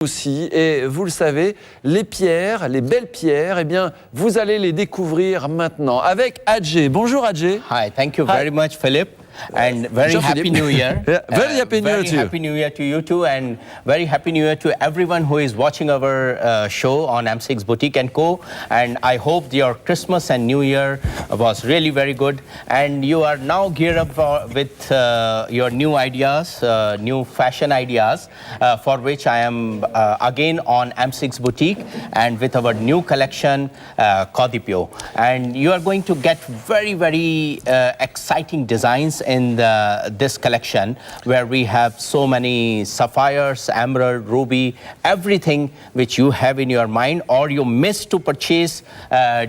aussi, et vous le savez, les pierres, les belles pierres, eh bien, vous allez les découvrir maintenant avec Adjé. Bonjour Adjé. Hi, thank you very much, Philip. And very happy New Year. Yeah, very happy New Year to you. Happy New Year to you too, and very happy New Year to everyone who is watching our show on M6 Boutique & Co. And I hope your Christmas and New Year was really very good. And you are now geared up with your new ideas, new fashion ideas, for which I am again on M6 Boutique and with our new collection, Kodipyo. And you are going to get very exciting designs in this collection, where we have so many sapphires, emerald, ruby, everything which you have in your mind or you missed to purchase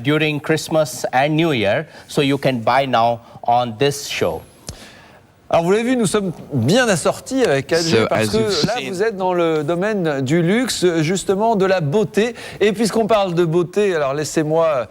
during Christmas and New Year, so you can buy now on this show. Alors vous l'avez vu, nous sommes bien assortis avec Adjé parce que là vous êtes dans le domaine du luxe, justement de la beauté. Et puisqu'on parle de beauté, alors laissez-moi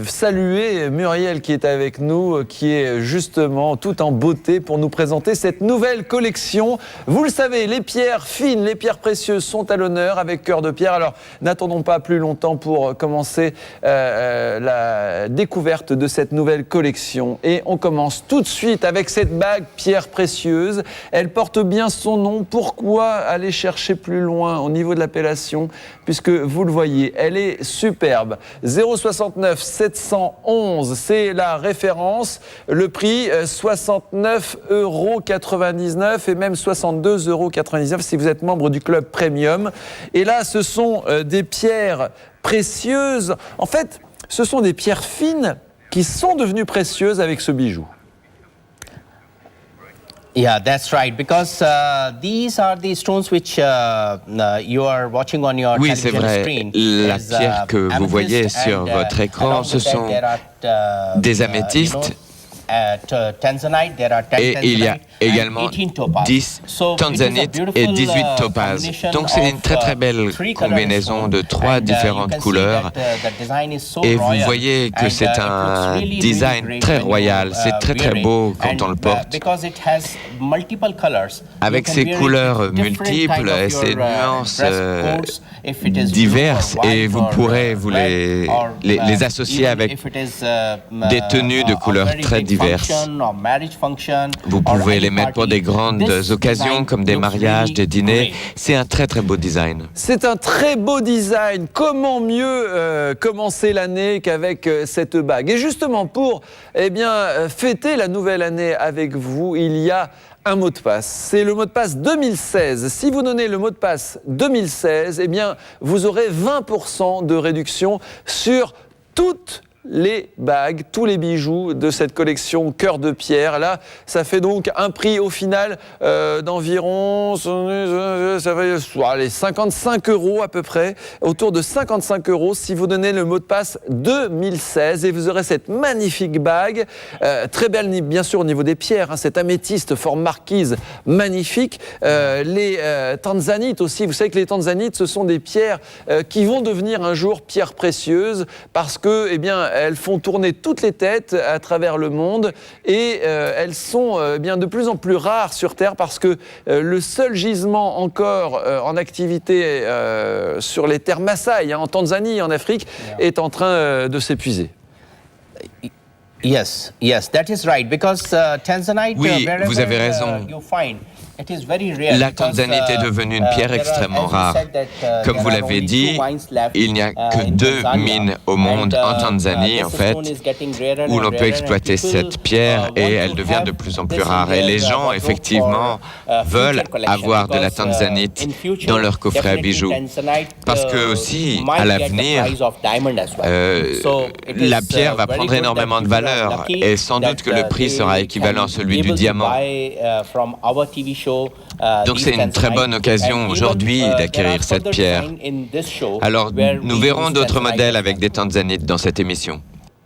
saluer Muriel qui est avec nous, qui est justement tout en beauté pour nous présenter cette nouvelle collection. Vous le savez, les pierres fines, les pierres précieuses sont à l'honneur avec Cœur de Pierre. Alors n'attendons pas plus longtemps pour commencer la découverte de cette nouvelle collection. Et on commence tout de suite avec cette bague pierre précieuse. Elle porte bien son nom. Pourquoi aller chercher plus loin au niveau de l'appellation? Puisque vous le voyez, elle est superbe. 069 711, c'est la référence. Le prix, 69,99 € et même 62,99 € si vous êtes membre du club premium. Et là, ce sont des pierres précieuses. En fait, ce sont des pierres fines qui sont devenues précieuses avec ce bijou. Yeah, that's right. Because these are the stones which you are watching on your television screen. La pierre que vous voyez sur votre écran, ce sont des améthystes. Et il y a également 10 tanzanites et 18 topazes. Donc c'est une très belle combinaison de 3 différentes couleurs. Et vous voyez que c'est un design très royal, c'est très beau quand on le porte. Avec ces couleurs multiples et ces nuances diverses, et vous pourrez les associer avec des tenues de couleurs très diverses. Vous pouvez les mettre pour des grandes occasions comme des mariages, des dîners. C'est un très beau design. C'est un très beau design. Comment mieux commencer l'année qu'avec cette bague? Et justement pour fêter la nouvelle année avec vous, il y a un mot de passe. C'est le mot de passe 2016. Si vous donnez le mot de passe 2016, eh bien, vous aurez 20% de réduction sur toutes les bagues, tous les bijoux de cette collection Cœur de Pierre. Là, ça fait donc un prix au final d'environ 55 € à peu près, autour de 55 € si vous donnez le mot de passe 2016, et vous aurez cette magnifique bague, très belle bien sûr au niveau des pierres, hein, cette améthyste forme marquise magnifique. Les tanzanites aussi, vous savez que les tanzanites ce sont des pierres qui vont devenir un jour pierres précieuses parce que elles font tourner toutes les têtes à travers le monde et elles sont de plus en plus rares sur Terre parce que le seul gisement encore en activité sur les terres Maasai, en Tanzanie, en Afrique, est en train de s'épuiser. Yes, that is right. Because Tanzanite, oui, vous avez raison. La tanzanite est devenue une pierre extrêmement rare. Comme vous l'avez dit, il n'y a que 2 mines au monde, en Tanzanie en fait, où l'on peut exploiter cette pierre et elle devient de plus en plus rare. Et les gens, effectivement, veulent avoir de la tanzanite dans leur coffret à bijoux. Parce que aussi, à l'avenir, la pierre va prendre énormément de valeur et sans doute que le prix sera équivalent à celui du diamant. Donc c'est une très bonne occasion aujourd'hui d'acquérir cette pierre. Alors nous verrons d'autres modèles avec des tanzanites dans cette émission.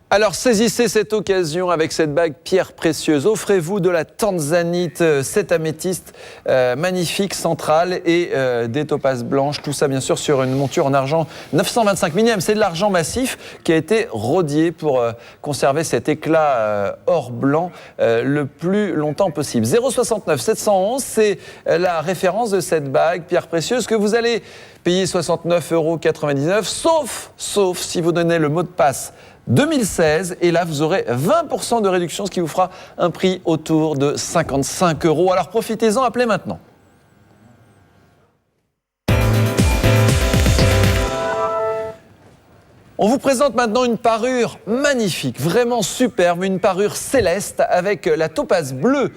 Alors saisissez cette occasion avec cette bague pierre précieuse. Offrez-vous de la tanzanite, cette améthyste magnifique centrale et des topazes blanches. Tout ça bien sûr sur une monture en argent 925 millième. C'est de l'argent massif qui a été rodié pour conserver cet éclat or blanc le plus longtemps possible. 069 711, c'est la référence de cette bague pierre précieuse que vous allez payer 69,99 €, sauf si vous donnez le mot de passe 2016, et là vous aurez 20% de réduction, ce qui vous fera un prix autour de 55 €. Alors profitez-en, appelez maintenant. On vous présente maintenant une parure magnifique, vraiment superbe, une parure céleste avec la topaze bleue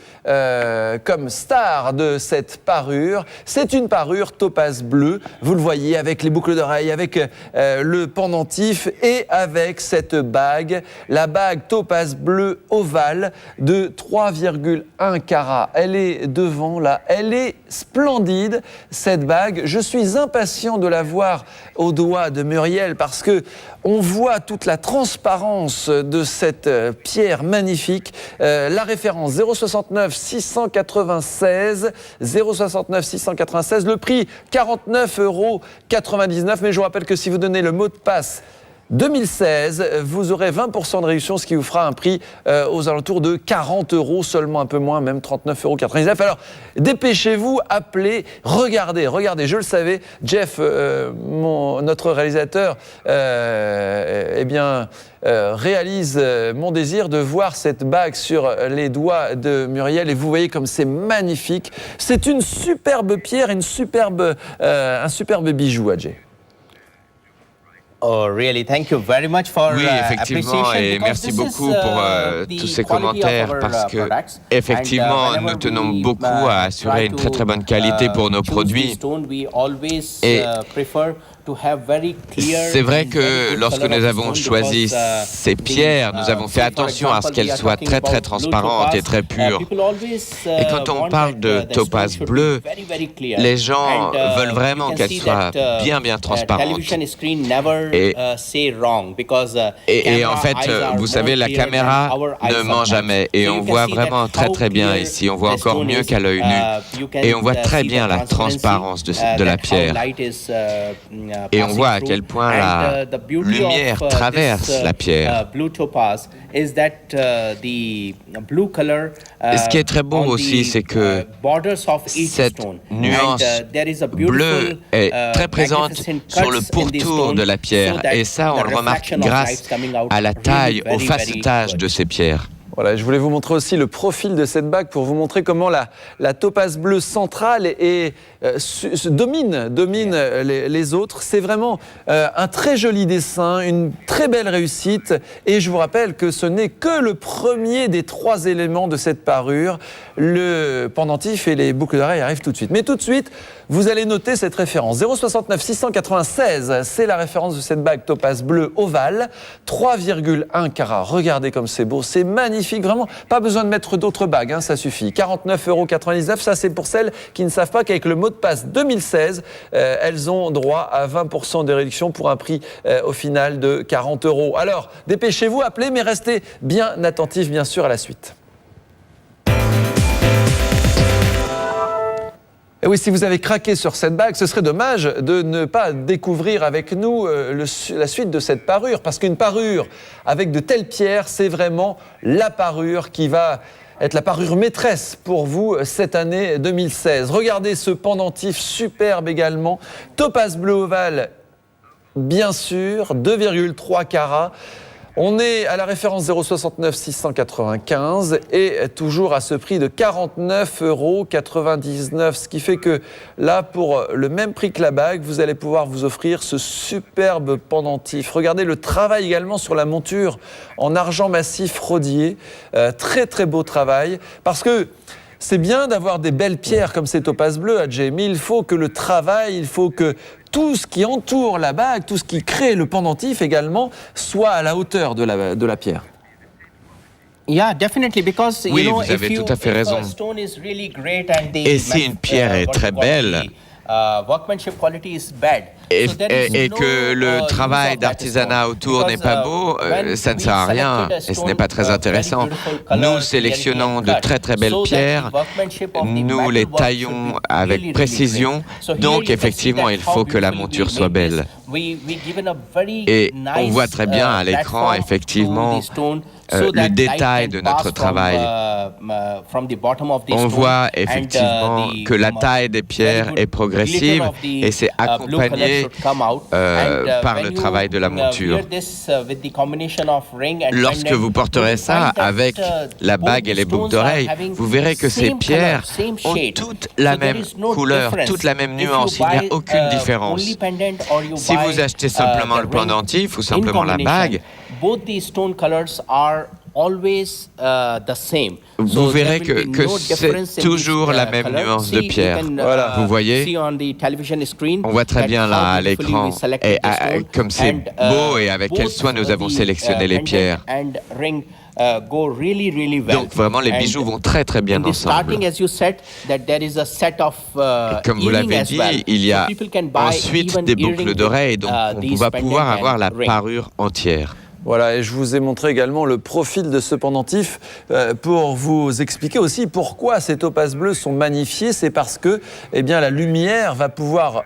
comme star de cette parure. C'est une parure topaze bleue, vous le voyez, avec les boucles d'oreilles, avec le pendentif et avec cette bague, la bague topaze bleue ovale de 3,1 carats. Elle est devant là, elle est splendide cette bague. Je suis impatient de la voir au doigt de Muriel parce que on voit toute la transparence de cette pierre magnifique. La référence 069 696, 069 696, le prix 49,99 €. Mais je vous rappelle que si vous donnez le mot de passe 2016, vous aurez 20% de réduction, ce qui vous fera un prix aux alentours de 40 €, seulement un peu moins, même 39,99 €. Alors, dépêchez-vous, appelez, regardez, je le savais, Jeff, notre réalisateur, réalise mon désir de voir cette bague sur les doigts de Muriel, et vous voyez comme c'est magnifique. C'est une superbe pierre, un superbe bijou, Ajay. Oh, really? Thank you very much for oui, effectivement, et merci beaucoup pour tous ces commentaires parce que, effectivement, nous tenons beaucoup à assurer une très très bonne qualité pour nos produits. Et c'est vrai que lorsque nous avons choisi ces pierres, nous avons fait attention à ce qu'elles soient très très transparentes et très pures. Et quand on parle de topaze bleue, les gens veulent vraiment qu'elles soient bien bien transparentes. Et en fait, vous savez, la caméra ne ment jamais et on voit vraiment très très bien ici. On voit encore mieux qu'à l'œil nu et on voit très bien la transparence de la pierre. Et on voit à quel point la lumière traverse la pierre. Et ce qui est très beau aussi, c'est que cette nuance bleue est très présente sur le pourtour de la pierre. Et ça, on le remarque grâce à la taille, au facetage de ces pierres. Voilà, je voulais vous montrer aussi le profil de cette bague pour vous montrer comment la topaze bleue centrale domine les autres. C'est vraiment un très joli dessin, une très belle réussite. Et je vous rappelle que ce n'est que le premier des 3 éléments de cette parure. Le pendentif et les boucles d'oreilles arrivent tout de suite. Mais tout de suite, vous allez noter cette référence. 069 696, c'est la référence de cette bague topaze bleue ovale, 3,1 carats. Regardez comme c'est beau, c'est magnifique, vraiment. Pas besoin de mettre d'autres bagues, hein, ça suffit. 49,99 €, ça c'est pour celles qui ne savent pas qu'avec le mot de passe 2016, elles ont droit à 20% de réduction pour un prix au final de 40 €. Alors, dépêchez-vous, appelez, mais restez bien attentifs, bien sûr, à la suite. Et oui, si vous avez craqué sur cette bague, ce serait dommage de ne pas découvrir avec nous la suite de cette parure. Parce qu'une parure avec de telles pierres, c'est vraiment la parure qui va être la parure maîtresse pour vous cette année 2016. Regardez ce pendentif superbe également. Topaze bleu ovale, bien sûr, 2,3 carats. On est à la référence 069 695 et toujours à ce prix de 49,99 €, ce qui fait que là, pour le même prix que la bague, vous allez pouvoir vous offrir ce superbe pendentif. Regardez le travail également sur la monture en argent massif rodié, très très beau travail, parce que c'est bien d'avoir des belles pierres comme ces topazes bleues, Ajay, mais il faut que le travail, il faut que tout ce qui entoure la bague, tout ce qui crée le pendentif également, soit à la hauteur de la pierre. Yeah, definitely, because oui, vous avez tout à fait raison. Et si une pierre est très belle, workmanship quality is bad. Et que le travail d'artisanat autour n'est pas beau, ça ne sert à rien et ce n'est pas très intéressant. Nous sélectionnons de très très belles pierres, nous les taillons avec précision, donc effectivement il faut que la monture soit belle. Et on voit très bien à l'écran effectivement le détail de notre travail. On voit effectivement que la taille des pierres est progressive et c'est accompagné par le travail de la monture. Lorsque vous porterez ça avec la bague et les boucles d'oreilles, vous verrez que ces pierres ont toutes la même couleur, toute la même nuance, il n'y a aucune différence. Si vous achetez simplement le pendentif ou simplement la bague, vous verrez que c'est toujours la même nuance de pierre. Voilà. Vous voyez, on voit très bien là à l'écran, et comme c'est beau et avec quel soin nous avons sélectionné les pierres. Donc vraiment les bijoux vont très très bien ensemble. Comme vous l'avez dit, il y a ensuite des boucles d'oreilles, donc on va pouvoir avoir la parure entière. Voilà, et je vous ai montré également le profil de ce pendentif pour vous expliquer aussi pourquoi ces topazes bleus sont magnifiés. C'est parce que la lumière va pouvoir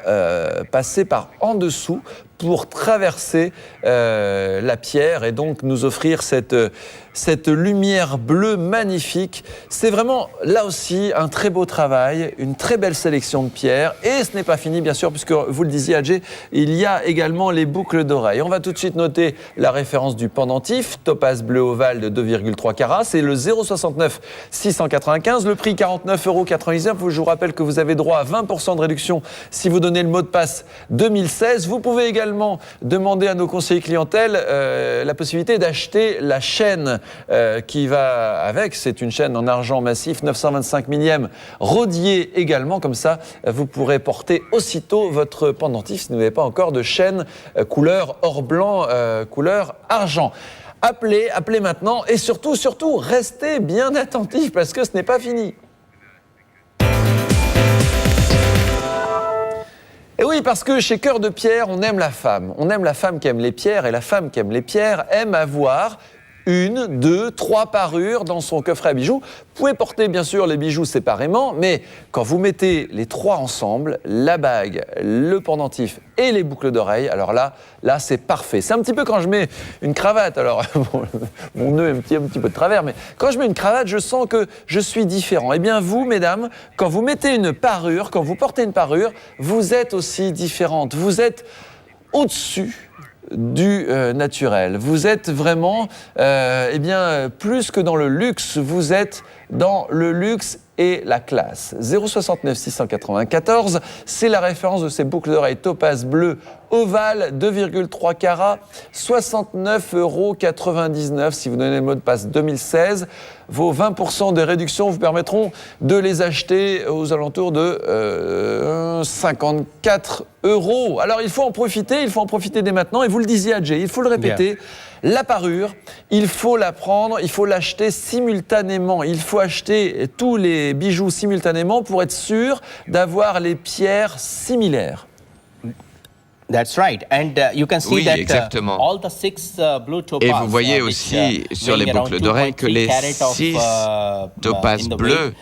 passer par en dessous pour traverser la pierre et donc nous offrir cette lumière bleue magnifique. C'est vraiment, là aussi, un très beau travail, une très belle sélection de pierres. Et ce n'est pas fini, bien sûr, puisque vous le disiez, Adjé, il y a également les boucles d'oreilles. On va tout de suite noter la référence du pendentif, topaze bleu ovale de 2,3 carats. C'est le 069 695, le prix 49,99 €. Je vous rappelle que vous avez droit à 20% de réduction si vous donnez le mot de passe 2016. Vous pouvez également demander à nos conseillers clientèle la possibilité d'acheter la chaîne qui va avec. C'est une chaîne en argent massif, 925 millième, rodiée également. Comme ça, vous pourrez porter aussitôt votre pendentif si vous n'avez pas encore de chaîne couleur or blanc, couleur argent. Appelez maintenant et surtout, restez bien attentifs parce que ce n'est pas fini. Et oui, parce que chez Cœur de Pierre, on aime la femme. On aime la femme qui aime les pierres et la femme qui aime les pierres aime avoir 1, 2, 3 parures dans son coffret à bijoux. Vous pouvez porter bien sûr les bijoux séparément, mais quand vous mettez les 3 ensemble, la bague, le pendentif et les boucles d'oreilles, alors là c'est parfait. C'est un petit peu quand je mets une cravate, alors mon nœud est un petit peu de travers, mais quand je mets une cravate, je sens que je suis différent. Eh bien vous, mesdames, quand vous mettez une parure, quand vous portez une parure, vous êtes aussi différente. Vous êtes au-dessus du naturel. Vous êtes vraiment, plus que dans le luxe, vous êtes dans le luxe et la classe. 069 694, c'est la référence de ces boucles d'oreilles topaze bleu ovale, 2,3 carats, 69,99 € si vous donnez le mot de passe 2016. Vos 20% de réduction vous permettront de les acheter aux alentours de 54 €. Alors il faut en profiter dès maintenant. Et vous le disiez, Adjé, il faut le répéter. La parure, il faut la prendre, il faut l'acheter simultanément. Il faut acheter tous les bijoux simultanément pour être sûr d'avoir les pierres similaires. That's right, and you can see that all the 6 blue topazes. Et vous voyez aussi sur les boucles d'oreilles que les 6 topazes bleus,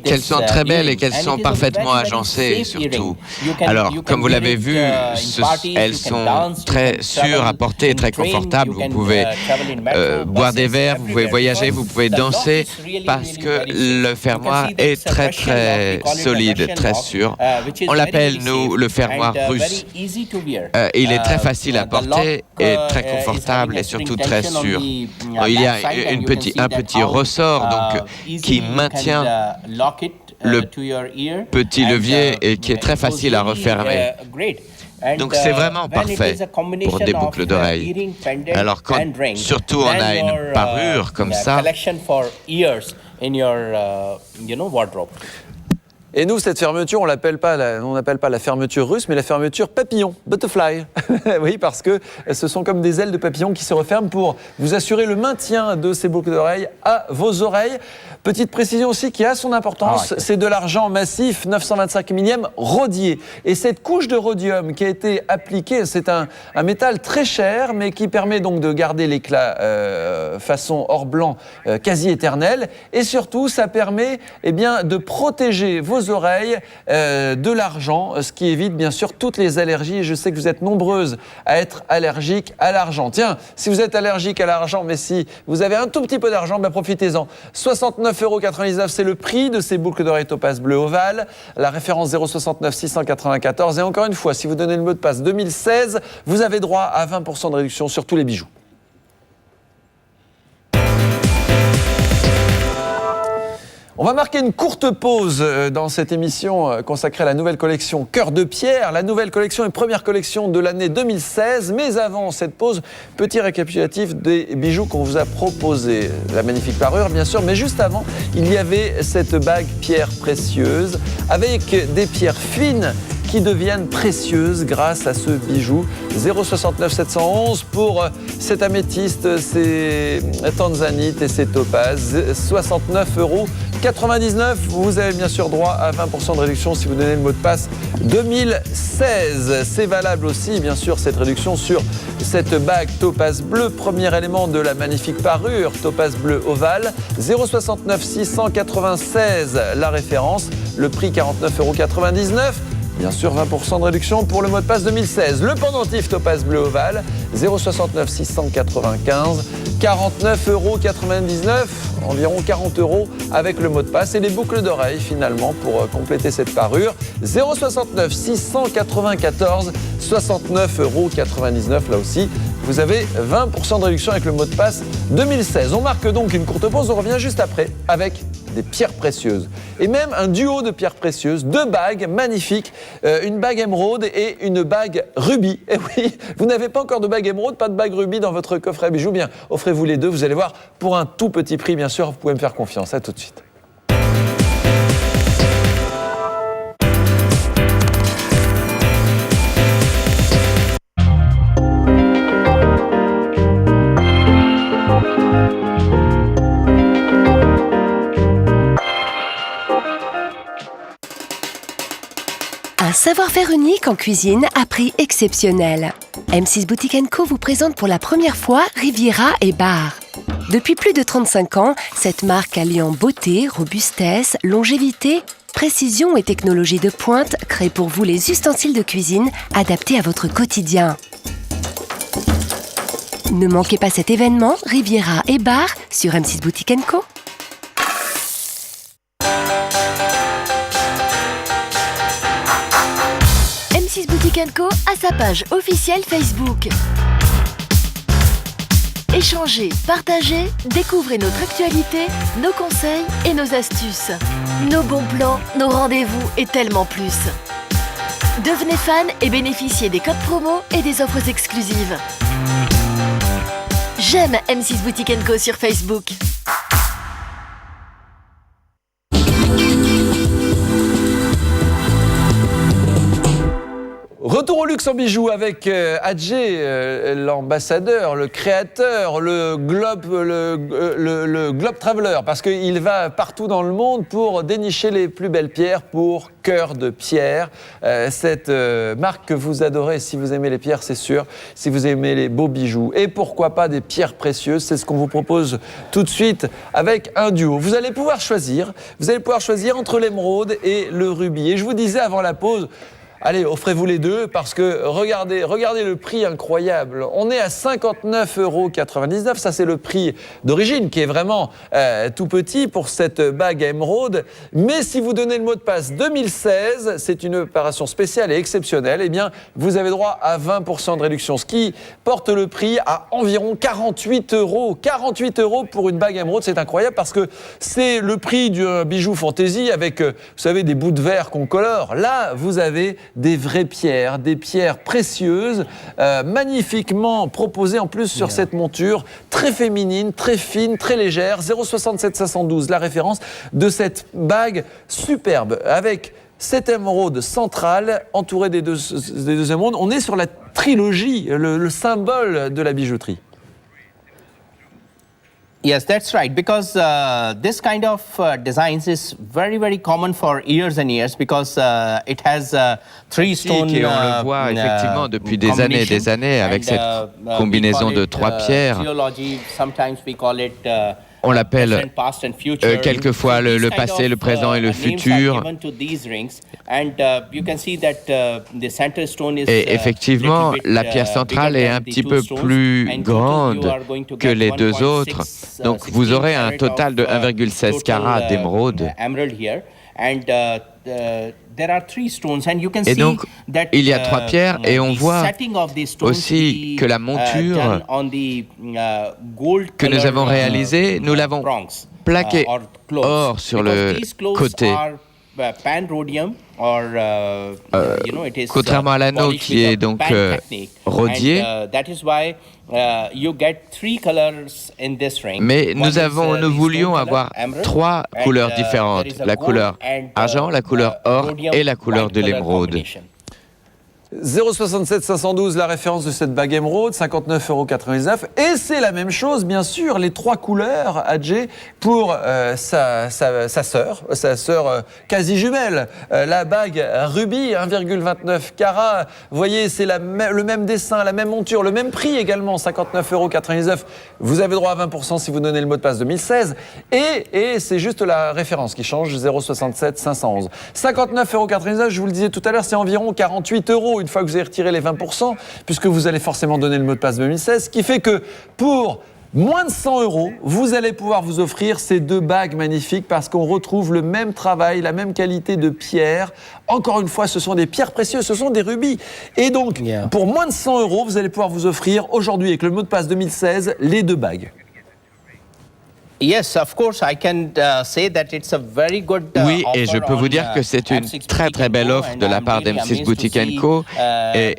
qu'elles sont très belles et qu'elles sont parfaitement agencées surtout. Alors, comme vous l'avez vu, elles sont très sûres à porter, très confortables. Vous pouvez boire des verres, vous pouvez voyager, vous pouvez danser parce que le fermoir est très très solide, très sûr. On l'appelle, nous, le fermoir russe. Il est très facile à porter et très confortable et surtout très sûr. Il y a un petit ressort donc, qui maintient le petit levier et qui est très facile à refermer. Donc c'est vraiment parfait pour des boucles d'oreilles. Alors quand surtout on a une parure comme ça, Et nous, cette fermeture, on n'appelle pas la fermeture russe, mais la fermeture papillon, butterfly. Oui, parce que ce sont comme des ailes de papillon qui se referment pour vous assurer le maintien de ces boucles d'oreilles à vos oreilles. Petite précision aussi qui a son importance, c'est de l'argent massif 925 millième rhodier. Et cette couche de rhodium qui a été appliquée, c'est un métal très cher, mais qui permet donc de garder l'éclat façon or blanc quasi éternel. Et surtout, ça permet de protéger vos oreilles de l'argent, ce qui évite bien sûr toutes les allergies. Et je sais que vous êtes nombreuses à être allergiques à l'argent. Tiens, si vous êtes allergique à l'argent, mais si vous avez un tout petit peu d'argent, profitez-en. 69,99 €, c'est le prix de ces boucles d'oreilles topaz bleu ovale. La référence 069 694. Et encore une fois, si vous donnez le mot de passe 2016, vous avez droit à 20% de réduction sur tous les bijoux. On va marquer une courte pause dans cette émission consacrée à la nouvelle collection Cœur de Pierre, la nouvelle collection et première collection de l'année 2016. Mais avant cette pause, petit récapitulatif des bijoux qu'on vous a proposés. La magnifique parure, bien sûr, mais juste avant, il y avait cette bague pierre précieuse avec des pierres fines qui deviennent précieuses grâce à ce bijou. 069 711 pour cet améthyste, ces tanzanites et ces topazes. 69,99 €. Vous avez bien sûr droit à 20% de réduction si vous donnez le mot de passe 2016. C'est valable aussi, bien sûr, cette réduction sur cette bague topaz bleu, premier élément de la magnifique parure, topaz bleu ovale. 069 696 la référence, le prix 49,99 €. Bien sûr, 20% de réduction pour le mot de passe 2016. Le pendentif topaz bleu ovale, 069 695, 49,99 €, environ 40 € avec le mot de passe. Et les boucles d'oreilles, finalement, pour compléter cette parure, 069 694, 69,99 €. Là aussi, vous avez 20% de réduction avec le mot de passe 2016. On marque donc une courte pause, on revient juste après avec des pierres précieuses. Et même un duo de pierres précieuses, deux bagues magnifiques, une bague émeraude et une bague rubis. Et oui, vous n'avez pas encore de bague émeraude, pas de bague rubis dans votre coffret à bijoux, bien, offrez-vous les deux, vous allez voir, pour un tout petit prix, bien sûr, vous pouvez me faire confiance. À tout de suite. Un savoir-faire unique en cuisine à prix exceptionnel. M6 Boutique & Co vous présente pour la première fois Riviera et Bar. Depuis plus de 35 ans, cette marque alliant beauté, robustesse, longévité, précision et technologie de pointe crée pour vous les ustensiles de cuisine adaptés à votre quotidien. Ne manquez pas cet événement Riviera et Bar sur M6 Boutique & Co. M6 Boutique & Co a sa page officielle Facebook. Échangez, partagez, découvrez notre actualité, nos conseils et nos astuces. Nos bons plans, nos rendez-vous et tellement plus. Devenez fan et bénéficiez des codes promo et des offres exclusives. J'aime M6 Boutique & Co sur Facebook. Retour au luxe en bijoux avec Adjé, l'ambassadeur, le créateur, le globe traveler, parce qu'il va partout dans le monde pour dénicher les plus belles pierres pour Cœur de Pierre. Cette marque que vous adorez, si vous aimez les pierres, c'est sûr, si vous aimez les beaux bijoux. Et pourquoi pas des pierres précieuses, c'est ce qu'on vous propose tout de suite avec un duo. Vous allez pouvoir choisir entre l'émeraude et le rubis. Et je vous disais avant la pause, allez, offrez-vous les deux parce que regardez le prix incroyable. On est à 59,99 €. Ça, c'est le prix d'origine qui est vraiment tout petit pour cette bague à émeraude. Mais si vous donnez le mot de passe 2016, c'est une opération spéciale et exceptionnelle. Eh bien, vous avez droit à 20% de réduction, ce qui porte le prix à environ 48 €. 48 € pour une bague à émeraude, c'est incroyable parce que c'est le prix d'un bijou fantaisie avec, vous savez, des bouts de verre qu'on colore. Là, vous avez des vraies pierres, des pierres précieuses, magnifiquement proposées en plus sur cette monture, très féminine, très fine, très légère. 0,67 512, la référence de cette bague superbe avec cette émeraude centrale entourée des deux émeraudes. On est sur la trilogie, le symbole de la bijouterie. Yes, that's right. Because this kind of designs is very, very common for years and years because it has three stone. Et on le voit effectivement depuis des années et des années avec cette combinaison de trois pierres. Sometimes we call it. On l'appelle quelquefois le passé, le présent et le futur. Et effectivement, la pierre centrale est un petit peu plus grande que les deux autres. Donc vous aurez un total de 1,16 carats d'émeraude. Et donc, il y a trois pierres et on voit aussi que la monture que nous avons réalisée, nous l'avons plaquée or sur le côté. Contrairement à l'anneau qui est donc rodier. Mais nous voulions avoir trois couleurs différentes, la couleur argent, la couleur or et la couleur de l'émeraude. 0,67 512, la référence de cette bague émeraude, 59,99 €. Et c'est la même chose, bien sûr, les trois couleurs, Adjé, pour sa sœur quasi jumelle. La bague rubis, 1,29 carats. Vous voyez, c'est le même dessin, la même monture, le même prix également, 59,99 €. Vous avez droit à 20% si vous donnez le mot de passe 2016. Et c'est juste la référence qui change, 0,67 511. 59,99 €, je vous le disais tout à l'heure, c'est environ 48 € une fois que vous avez retiré les 20%, puisque vous allez forcément donner le mot de passe 2016, ce qui fait que pour moins de 100 €, vous allez pouvoir vous offrir ces deux bagues magnifiques parce qu'on retrouve le même travail, la même qualité de pierre. Encore une fois, ce sont des pierres précieuses, ce sont des rubis. Et donc, pour moins de 100 €, vous allez pouvoir vous offrir aujourd'hui, avec le mot de passe 2016, les deux bagues. Yes, of course, I can say that it's a very good oui, et je peux vous dire que c'est une très très belle offre de la part d'M6 Boutique & Co. Et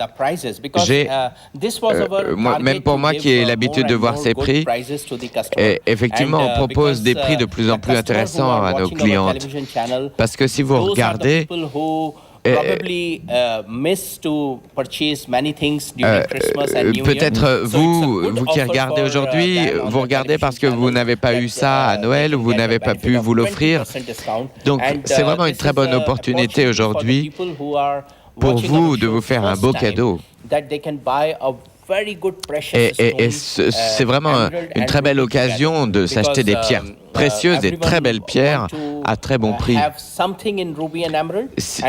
même pour moi qui ai l'habitude de voir ces prix, et effectivement, on propose des prix de plus en plus intéressants à nos clientes. Parce que si vous regardez, peut-être vous qui regardez aujourd'hui, vous regardez parce que vous n'avez pas eu ça à Noël ou vous n'avez pas pu vous l'offrir. Donc c'est vraiment une très bonne opportunité aujourd'hui pour vous de vous faire un beau cadeau. Et c'est vraiment une très belle occasion de s'acheter des pierres précieuses, des très belles pierres à très bon prix.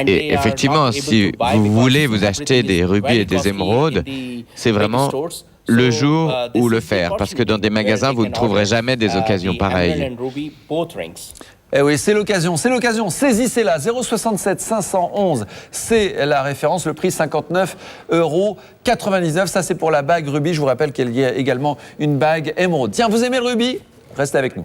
Et effectivement, si vous voulez vous acheter des rubis et des émeraudes, c'est vraiment le jour où le faire, parce que dans des magasins, vous ne trouverez jamais des occasions pareilles. Eh oui, c'est l'occasion, saisissez-la, 0,67 511, c'est la référence, le prix 59,99 €, ça c'est pour la bague rubis, je vous rappelle qu'il y a également une bague émeraude. Tiens, vous aimez le rubis? Restez avec nous.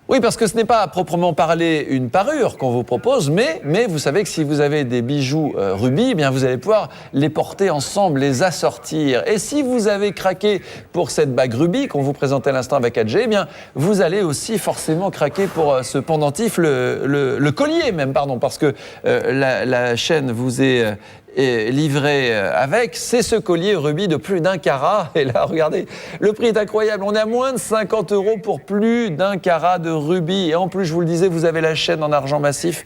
Oui, parce que ce n'est pas à proprement parler une parure qu'on vous propose, mais vous savez que si vous avez des bijoux rubis, eh bien vous allez pouvoir les porter ensemble, les assortir. Et si vous avez craqué pour cette bague rubis qu'on vous présentait à l'instant avec Adjé, eh bien vous allez aussi forcément craquer pour ce pendentif, le collier même, pardon, parce que la chaîne vous est livré avec, c'est ce collier rubis de plus d'1 carat. Et là, regardez, le prix est incroyable. On est à moins de 50 € pour plus d'1 carat de rubis. Et en plus, je vous le disais, vous avez la chaîne en argent massif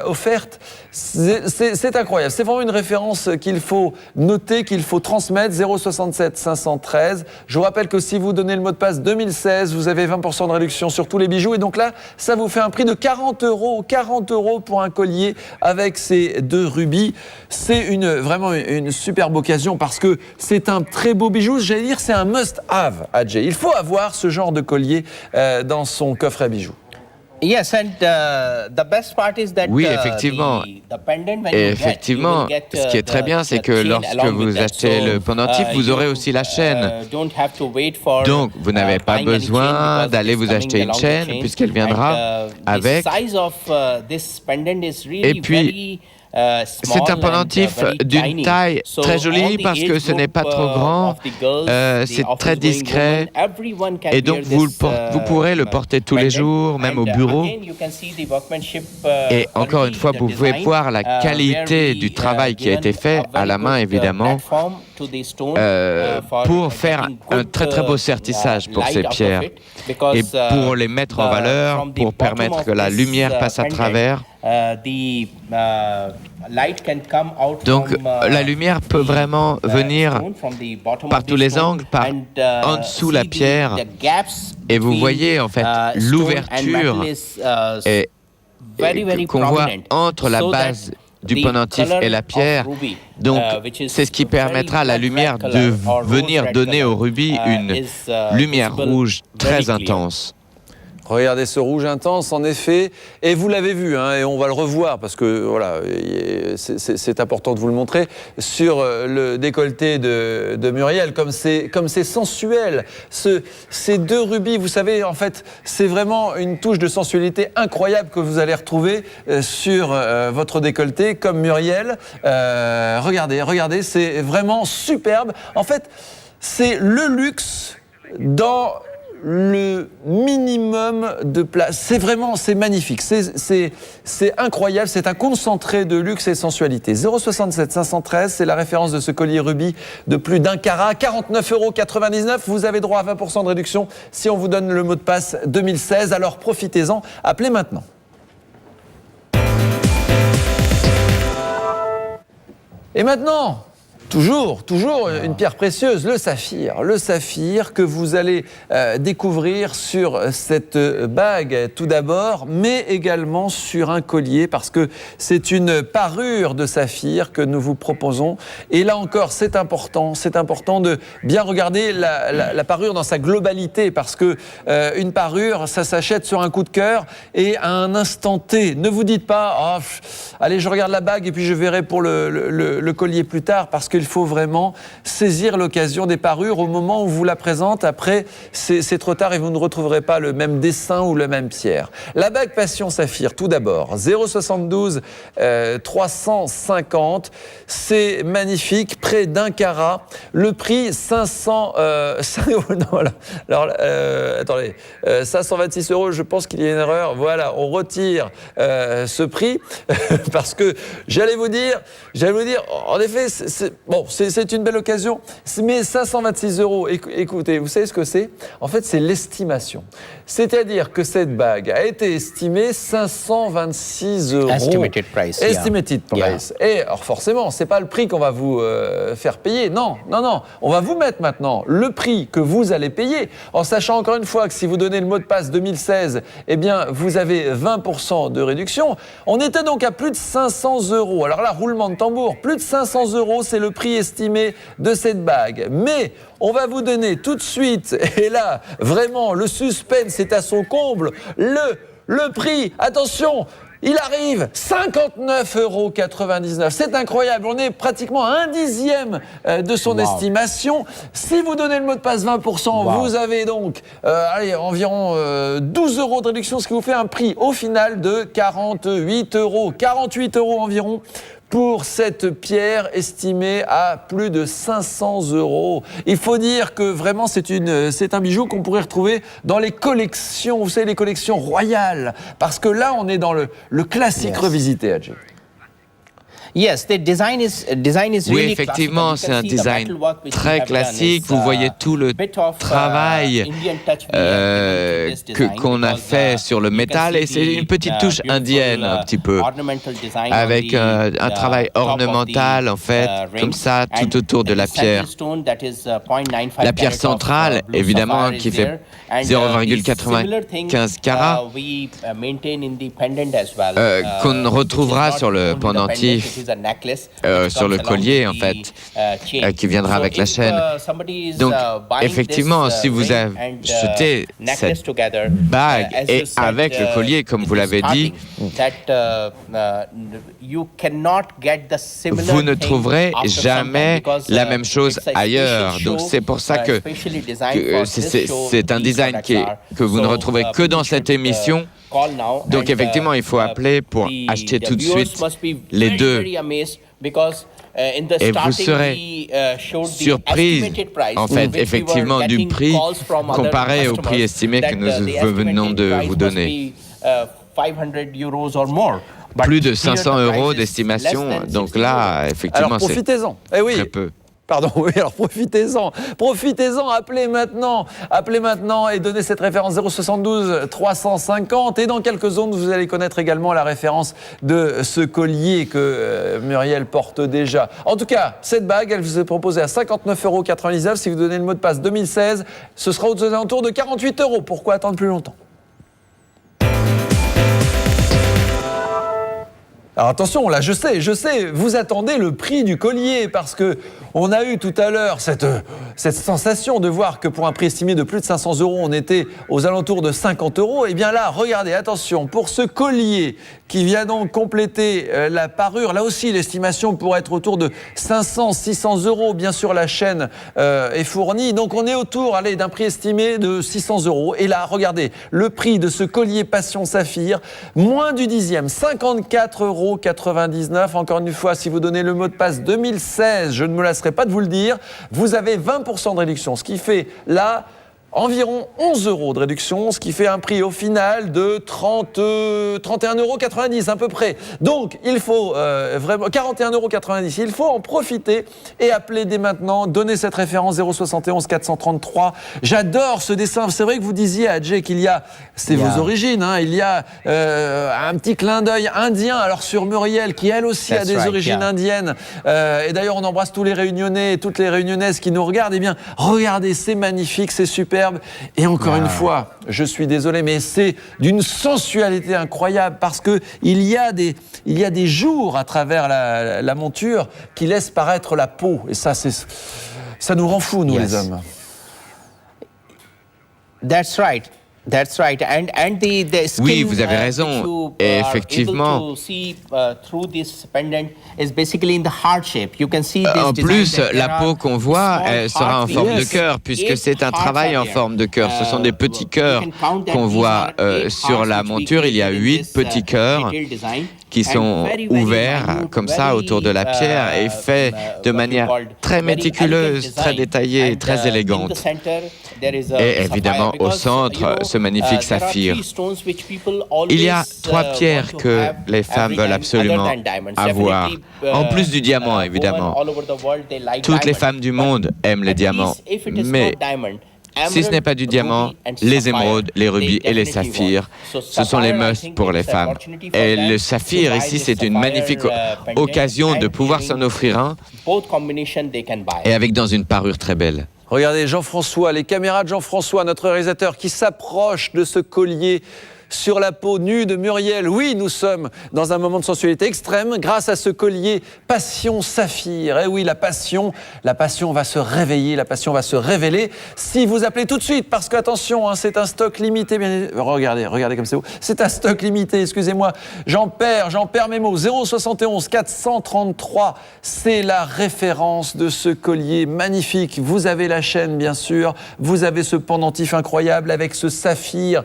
offerte. C'est incroyable. C'est vraiment une référence qu'il faut noter, qu'il faut transmettre. 0,67 513. Je vous rappelle que si vous donnez le mot de passe 2016, vous avez 20% de réduction sur tous les bijoux. Et donc là, ça vous fait un prix de 40 €. 40 € pour un collier avec ces deux rubis. C'est vraiment une superbe occasion parce que c'est un très beau bijou. J'allais dire, c'est un must-have, Adjé. Il faut avoir ce genre de collier dans son coffre à bijoux. Yes, and the best part is that Oui, effectivement. Et effectivement, ce qui est très bien, c'est que lorsque vous achetez le pendentif, vous aurez aussi la chaîne. Donc, vous n'avez pas besoin d'aller vous acheter une chaîne, puisqu'elle viendra avec. Et puis, c'est un pendentif d'une taille très jolie parce que ce n'est pas trop grand, c'est très discret et donc vous pourrez le porter tous les jours, même au bureau. Et encore une fois, vous pouvez voir la qualité du travail qui a été fait à la main, évidemment, pour faire un très très beau sertissage pour ces pierres et pour les mettre en valeur, pour permettre que la lumière passe à travers. Donc la lumière peut vraiment venir par tous les angles, en dessous la pierre, et vous voyez en fait l'ouverture qu'on voit entre la base du pendentif et la pierre. Donc c'est ce qui permettra à la lumière de venir donner au rubis une lumière rouge très intense. Regardez ce rouge intense, en effet, et vous l'avez vu, hein, et on va le revoir parce que voilà, c'est important de vous le montrer sur le décolleté de Muriel, comme c'est sensuel. Ces deux rubis, vous savez, en fait, c'est vraiment une touche de sensualité incroyable que vous allez retrouver sur votre décolleté, comme Muriel. Regardez, c'est vraiment superbe. En fait, c'est le luxe dans le minimum de place. C'est magnifique, c'est incroyable, c'est un concentré de luxe et sensualité. 067 513, c'est la référence de ce collier rubis de plus d'1 carat, 49,99 €. Vous avez droit à 20% de réduction si on vous donne le mot de passe 2016, alors profitez-en, appelez maintenant. Et maintenant, toujours une pierre précieuse, le saphir que vous allez découvrir sur cette bague tout d'abord, mais également sur un collier parce que c'est une parure de saphir que nous vous proposons. Et là encore, c'est important de bien regarder la parure dans sa globalité parce que une parure, ça s'achète sur un coup de cœur et à un instant T. Ne vous dites pas, allez, je regarde la bague et puis je verrai pour le collier plus tard parce qu'il faut vraiment saisir l'occasion des parures au moment où vous la présente. Après, c'est trop tard et vous ne retrouverez pas le même dessin ou la même pierre. La bague Passion Saphir, tout d'abord, 0,72 350. C'est magnifique, près d'1 carat. Le prix, 500... attendez, 526 €, je pense qu'il y a une erreur. Voilà, on retire ce prix parce que j'allais vous dire, en effet, c'est une belle occasion, mais 526 €, écoutez, vous savez ce que c'est ? En fait, c'est l'estimation. C'est-à-dire que cette bague a été estimée 526 €. Estimated price. Estimated price. Yeah. Et alors forcément, c'est pas le prix qu'on va vous faire payer. Non. On va vous mettre maintenant le prix que vous allez payer, en sachant encore une fois que si vous donnez le mot de passe 2016, eh bien, vous avez 20% de réduction. On était donc à plus de 500 €. Alors là, roulement de tambour, plus de 500 €, c'est le prix estimé de cette bague. Mais on va vous donner tout de suite, et là, vraiment, le suspense est à son comble, le prix, attention, il arrive, 59,99 €. C'est incroyable, on est pratiquement à 1/10 de son estimation. Si vous donnez le mot de passe 20%, vous avez donc environ 12 € de réduction, ce qui vous fait un prix au final de 48 €. 48 € environ pour cette pierre estimée à plus de 500 €. Il faut dire que vraiment c'est un bijou qu'on pourrait retrouver dans les collections, vous savez, les collections royales, parce que là on est dans le classique revisité, Adji. Yes, the design is Oui, really effectivement, c'est un design très classique. Vous voyez tout le travail qu'on a fait sur le métal, et c'est une petite touche indienne un petit peu, avec un travail ornemental en fait, comme ça, tout autour de la pierre. La pierre centrale, évidemment, qui fait 0,95 carats, qu'on retrouvera sur le pendentif sur le collier, en fait, qui viendra avec la chaîne. Donc, effectivement, si vous achetez cette bague et avec le collier, comme vous l'avez dit, vous ne trouverez jamais la même chose ailleurs. Donc, c'est pour ça que c'est un design que vous ne retrouvez que dans cette émission. Donc, effectivement, il faut appeler pour acheter tout de suite les deux. Et vous serez surprise, en fait, effectivement, du prix comparé au prix estimé que nous venons de vous donner. Plus de 500 € d'estimation, donc là, effectivement, c'est très peu. Pardon, oui, alors profitez-en, appelez maintenant et donnez cette référence 072 350 et dans quelques secondes, vous allez connaître également la référence de ce collier que Muriel porte déjà. En tout cas, cette bague, elle vous est proposée à 59,99 €. Si vous donnez le mot de passe 2016, ce sera aux alentours de 48 €. Pourquoi attendre plus longtemps ? Alors attention, là je sais, vous attendez le prix du collier parce que on a eu tout à l'heure cette sensation de voir que pour un prix estimé de plus de 500 €, on était aux alentours de 50 €. Et bien là, regardez, attention, pour ce collier qui vient donc compléter la parure, là aussi l'estimation pourrait être autour de 500-600 €. Bien sûr, la chaîne est fournie, donc on est autour d'un prix estimé de 600 €. Et là, regardez, le prix de ce collier Passion Saphir, moins du dixième, 54,99 €. Encore une fois, si vous donnez le mot de passe 2016, je ne me lasserai pas de vous le dire, vous avez 20% de réduction, ce qui fait là environ 11 € de réduction, ce qui fait un prix au final de 31,90 € à peu près. Donc, il faut vraiment 41,90 €. Il faut en profiter et appeler dès maintenant. Donnez cette référence 071 433. J'adore ce dessin. C'est vrai que vous disiez à Jay qu'il y a, c'est vos origines, hein, il y a un petit clin d'œil indien. Alors sur Muriel, qui elle aussi a des origines indiennes. Et d'ailleurs, on embrasse tous les Réunionnais et toutes les Réunionnaises qui nous regardent. Eh bien, regardez, c'est magnifique, c'est superbe. Et encore une fois, je suis désolé, mais c'est d'une sensualité incroyable parce que il y a des jours à travers la monture qui laissent paraître la peau. Et ça nous rend fous, nous, les hommes. That's right. Oui, vous avez raison. Et effectivement, en plus, la peau qu'on voit, elle sera en forme de cœur, puisque c'est un travail en forme de cœur. Ce sont des petits cœurs qu'on voit sur la monture. Il y a 8 petits cœurs qui sont ouverts comme ça autour de la pierre et faits de manière très méticuleuse, très détaillée, très élégante. Et évidemment, au centre, ce magnifique saphir. Il y a 3 pierres que les femmes veulent absolument avoir, en plus du diamant, évidemment. Toutes les femmes du monde aiment les diamants, mais si ce n'est pas du diamant, les émeraudes, les rubis et les saphirs, ce sont les must pour les femmes. Et le saphir ici, c'est une magnifique occasion de pouvoir s'en offrir un, et avec dans une parure très belle. Regardez Jean-François, les caméras de Jean-François, notre réalisateur, qui s'approche de ce collier sur la peau nue de Muriel. Oui, nous sommes dans un moment de sensualité extrême grâce à ce collier Passion Saphir. Eh oui, la passion va se réveiller, la passion va se révéler. Si vous appelez tout de suite, parce que attention, hein, c'est un stock limité. Bien, regardez comme c'est beau. C'est un stock limité, excusez-moi. J'en perds mes mots. 071 433, c'est la référence de ce collier magnifique. Vous avez la chaîne, bien sûr. Vous avez ce pendentif incroyable avec ce saphir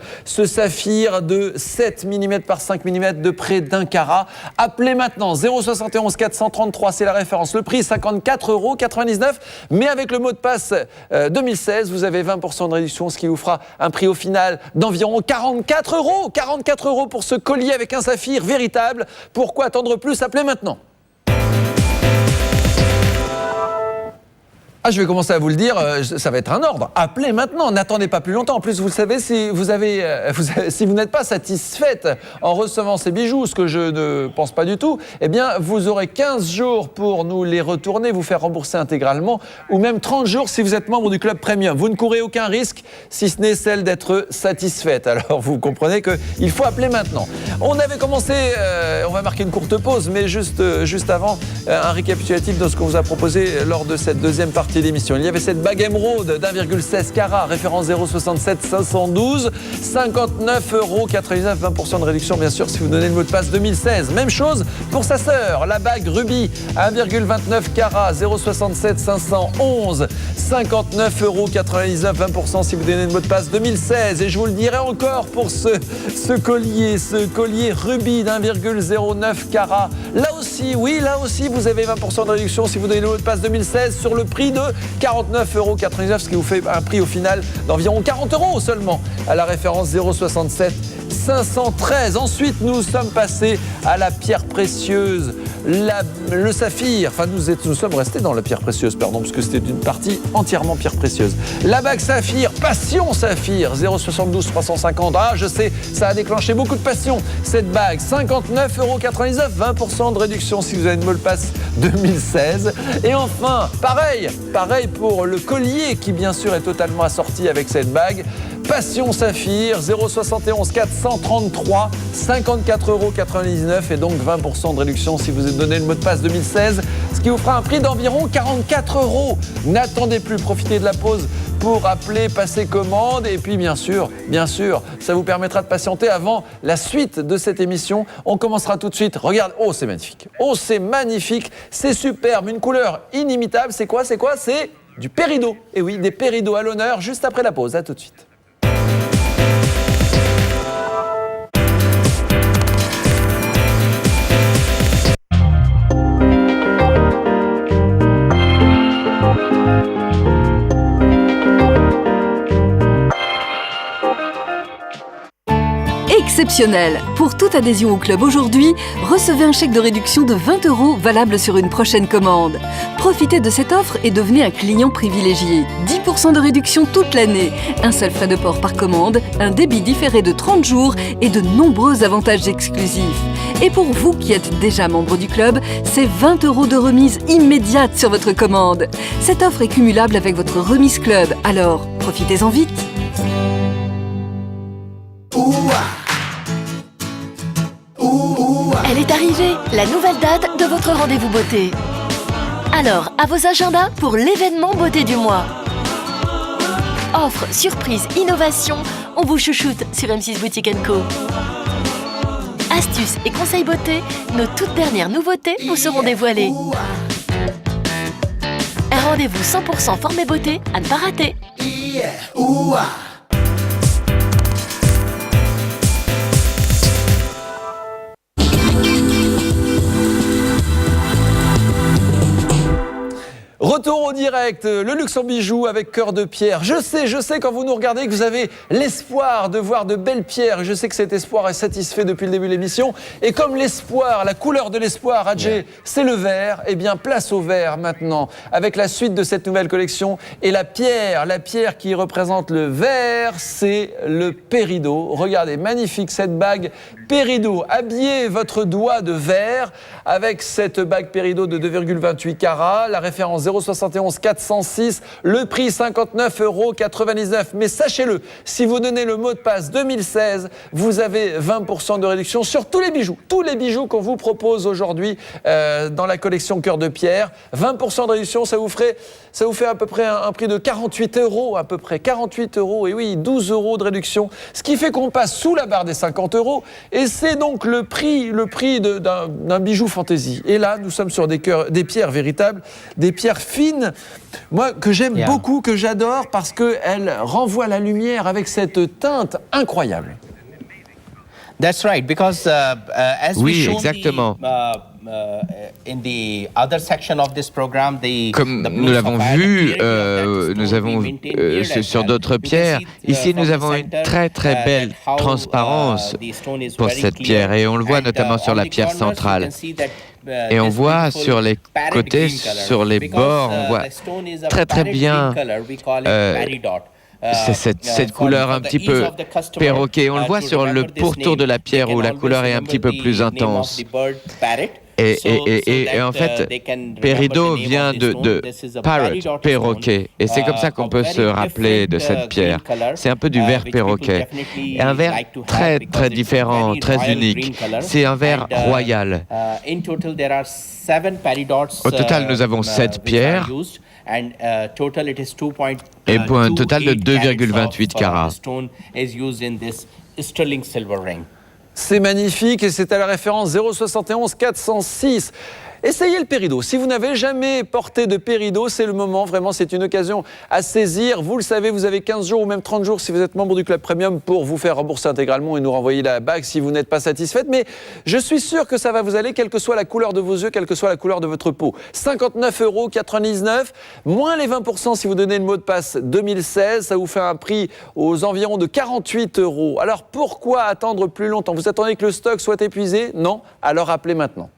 de 7 mm par 5 mm de près d'1 carat. Appelez maintenant 071 433, c'est la référence. Le prix 54,99 €, mais avec le mot de passe 2016, vous avez 20% de réduction, ce qui vous fera un prix au final d'environ 44 €. 44 € pour ce collier avec un saphir véritable. Pourquoi attendre plus? Appelez maintenant. Ah, je vais commencer à vous le dire, ça va être un ordre. Appelez maintenant, n'attendez pas plus longtemps. En plus, vous savez, si vous n'êtes pas satisfaite en recevant ces bijoux, ce que je ne pense pas du tout, eh bien, vous aurez 15 jours pour nous les retourner, vous faire rembourser intégralement, ou même 30 jours si vous êtes membre du club premium. Vous ne courez aucun risque, si ce n'est celle d'être satisfaite. Alors, vous comprenez qu'il faut appeler maintenant. On avait commencé, on va marquer une courte pause, mais juste avant, un récapitulatif de ce qu'on vous a proposé lors de cette deuxième partie d'émission. Il y avait cette bague émeraude d'1,16 carat, référence 067 512, 59,99 €, 20% de réduction bien sûr si vous donnez le mot de passe 2016. Même chose pour sa sœur, la bague rubis 1,29 carat, 067 511, 59,99 €, 20% si vous donnez le mot de passe 2016. Et je vous le dirai encore pour ce collier rubis d'1,09 carat. Là aussi, oui, là aussi vous avez 20% de réduction si vous donnez le mot de passe 2016 sur le prix de 49,99 €, ce qui vous fait un prix au final d'environ 40 € seulement à la référence 067 513. Ensuite, nous sommes passés à la pierre précieuse, le saphir. Enfin, nous sommes restés dans la pierre précieuse, pardon, parce que c'était une partie entièrement pierre précieuse. La bague saphir, passion saphir, 072 350. Ah, je sais, ça a déclenché beaucoup de passion. Cette bague, 59,99 €, 20% de réduction si vous avez une mot de passe 2016. Et enfin, pareil pour le collier qui, bien sûr, est totalement assorti avec cette bague. Passion saphir, 071 433, 54,99 € et donc 20% de réduction si vous donné le mot de passe 2016, ce qui vous fera un prix d'environ 44 €. N'attendez plus, profitez de la pause pour appeler, passer commande et puis bien sûr, ça vous permettra de patienter avant la suite de cette émission. On commencera tout de suite. Regarde, oh c'est magnifique, c'est superbe, une couleur inimitable. C'est quoi? C'est du Peridot. Et oui, des Peridot à l'honneur juste après la pause. À tout de suite. Exceptionnel! Pour toute adhésion au club aujourd'hui, recevez un chèque de réduction de 20 € valable sur une prochaine commande. Profitez de cette offre et devenez un client privilégié. 10% de réduction toute l'année, un seul frais de port par commande, un débit différé de 30 jours et de nombreux avantages exclusifs. Et pour vous qui êtes déjà membre du club, c'est 20 € de remise immédiate sur votre commande. Cette offre est cumulable avec votre remise club, alors profitez-en vite! Elle est arrivée, la nouvelle date de votre rendez-vous beauté. Alors, à vos agendas pour l'événement beauté du mois. Offre, surprise, innovation, on vous chouchoute sur M6 Boutique & Co. Astuces et conseils beauté, nos toutes dernières nouveautés vous seront dévoilées. Un rendez-vous 100% forme et beauté à ne pas rater. Retour au direct, le luxe en bijoux avec Cœur de Pierre. Je sais quand vous nous regardez que vous avez l'espoir de voir de belles pierres. Je sais que cet espoir est satisfait depuis le début de l'émission. Et comme l'espoir, la couleur de l'espoir, Adjé, c'est le vert, eh bien place au vert maintenant avec la suite de cette nouvelle collection. Et la pierre qui représente le vert, c'est le Peridot. Regardez, magnifique cette bague Peridot. Habillez votre doigt de vert avec cette bague Peridot de 2,28 carats. La référence 071 406, le prix 59,99 €. Mais sachez-le, si vous donnez le mot de passe 2016, vous avez 20% de réduction sur tous les bijoux qu'on vous propose aujourd'hui dans la collection Cœur de Pierre. 20% de réduction, ça vous fait à peu près un prix de 48 €, à peu près 48 €. Et oui, 12 € de réduction, ce qui fait qu'on passe sous la barre des 50 €. Et c'est donc le prix d'un bijou fantaisie. Et là, nous sommes sur des pierres véritables, des pierres fines, moi que j'aime beaucoup, que j'adore parce qu'elles renvoient la lumière avec cette teinte incroyable. That's right, because as we Oui, show exactement. in the other section of this program, Comme nous l'avons vu, nous avons sur d'autres pierres. Ici, nous avons une très très belle transparence pour cette pierre et on le voit notamment sur la pierre centrale. Et on voit sur les côtés, sur les bords, on voit très bien cette couleur un petit peu perroquet. On le voit sur le pourtour de la pierre où la couleur est un petit peu plus intense. Et en fait, péridot vient de parrot, perroquet. Et c'est comme ça qu'on peut se rappeler de cette pierre. C'est un peu du verre perroquet. Et un verre très différent, très unique. C'est un verre royal. Au total, nous avons 7 pierres. Et pour un total de 2,28 carats. C'est magnifique et c'est à la référence 071 406. Essayez le péridot. Si vous n'avez jamais porté de péridot, c'est le moment. Vraiment, c'est une occasion à saisir. Vous le savez, vous avez 15 jours ou même 30 jours si vous êtes membre du Club Premium pour vous faire rembourser intégralement et nous renvoyer la bague si vous n'êtes pas satisfaite. Mais je suis sûr que ça va vous aller, quelle que soit la couleur de vos yeux, quelle que soit la couleur de votre peau. 59,99 €, moins les 20% si vous donnez le mot de passe 2016. Ça vous fait un prix aux environs de 48 €. Alors pourquoi attendre plus longtemps? Vous attendez que le stock soit épuisé? Non? Alors appelez maintenant.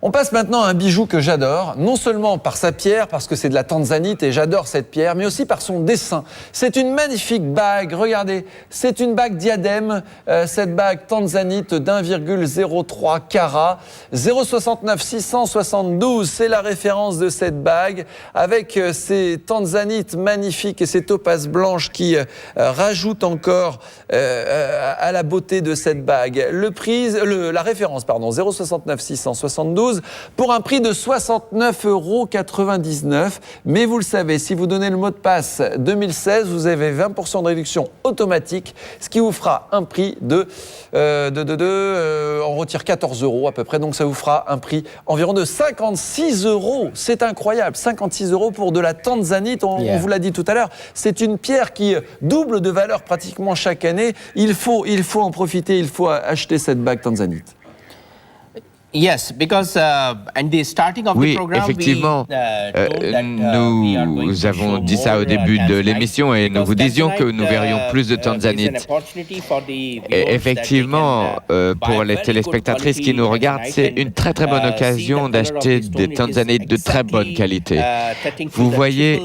On passe maintenant à un bijou que j'adore, non seulement par sa pierre, parce que c'est de la tanzanite et j'adore cette pierre, mais aussi par son dessin. C'est une magnifique bague, regardez, c'est une bague diadème, cette bague tanzanite d'1,03 carat, 069 672, c'est la référence de cette bague, avec ces tanzanites magnifiques et ces topazes blanches qui rajoutent encore à la beauté de cette bague. La référence, 069 672, pour un prix de 69,99 €. Mais vous le savez, si vous donnez le mot de passe 2016, vous avez 20% de réduction automatique, ce qui vous fera un prix on retire 14 € à peu près, donc ça vous fera un prix environ de 56 €. C'est incroyable, 56 € pour de la tanzanite, on vous l'a dit tout à l'heure. C'est une pierre qui double de valeur pratiquement chaque année. Il faut en profiter, il faut acheter cette bague tanzanite. Yes, because at the starting of the program, effectivement, nous avons dit ça au début de l'émission et nous vous disions que nous verrions plus de tanzanite. Et effectivement, pour les téléspectatrices qui nous regardent, c'est une très bonne occasion d'acheter des tanzanites de très bonne qualité. Vous voyez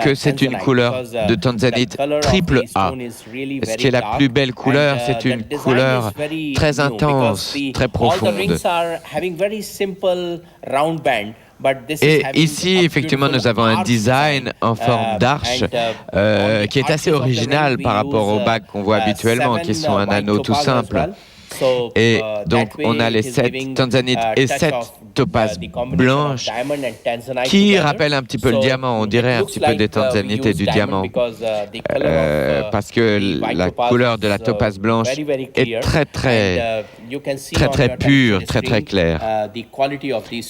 que c'est une couleur de tanzanite triple A. Ce qui est la plus belle couleur, c'est une couleur très intense, très profonde. Et ici, effectivement, nous avons un design en forme d'arche qui est assez original par rapport aux bagues qu'on voit habituellement, qui sont un anneau tout simple. Et donc, on a les 7 tanzanites et 7 topazes blanches qui rappellent un petit peu le diamant. On dirait un petit peu des tanzanites et du diamant. Parce que la couleur de la topaze blanche est très pure, très claire.